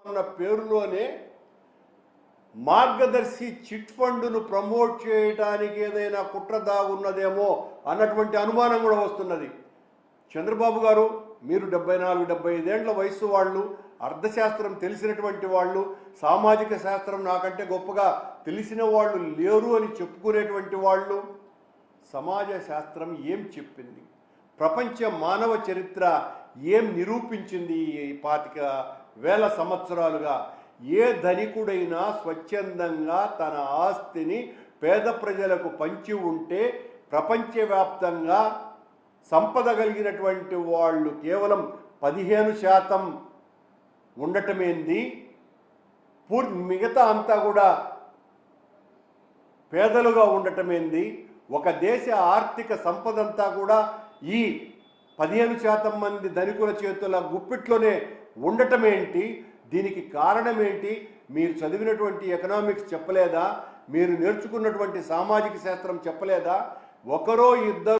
అన్న పేరులోనే మార్గదర్శి చిట్ ఫండ్ను ప్రమోట్ చేయడానికి ఏదైనా కుట్ర దాగున్నదేమో అన్నటువంటి అనుమానం కూడా వస్తున్నది. చంద్రబాబు గారు, మీరు 74-75 ఏళ్ల వయసు వాళ్ళు, అర్థశాస్త్రం తెలిసినటువంటి వాళ్ళు, సామాజిక శాస్త్రం నాకంటే గొప్పగా తెలిసిన వాళ్ళు లేరు అని చెప్పుకునేటువంటి వాళ్ళు, సమాజ శాస్త్రం ఏం చెప్పింది, ప్రపంచ మానవ చరిత్ర ఏం నిరూపించింది ఈ 25,000 సంవత్సరాలుగా? ఏ ధనికుడైనా స్వచ్ఛందంగా తన ఆస్తిని పేద ప్రజలకు పంచి ఉంటే ప్రపంచవ్యాప్తంగా సంపద కలిగినటువంటి వాళ్ళు కేవలం 15% ఉండటమేంది, మిగతా అంతా కూడా పేదలుగా ఉండటమేంది? ఒక దేశ ఆర్థిక సంపద అంతా కూడా ఈ 15% మంది ధనికుల చేతుల గుప్పిట్లోనే ఉండటమేంటి? దీనికి కారణం ఏంటి? మీరు చదివినటువంటి ఎకనామిక్స్ చెప్పలేదా? మీరు నేర్చుకున్నటువంటి సామాజిక శాస్త్రం చెప్పలేదా? ఒకరో ఇద్దరు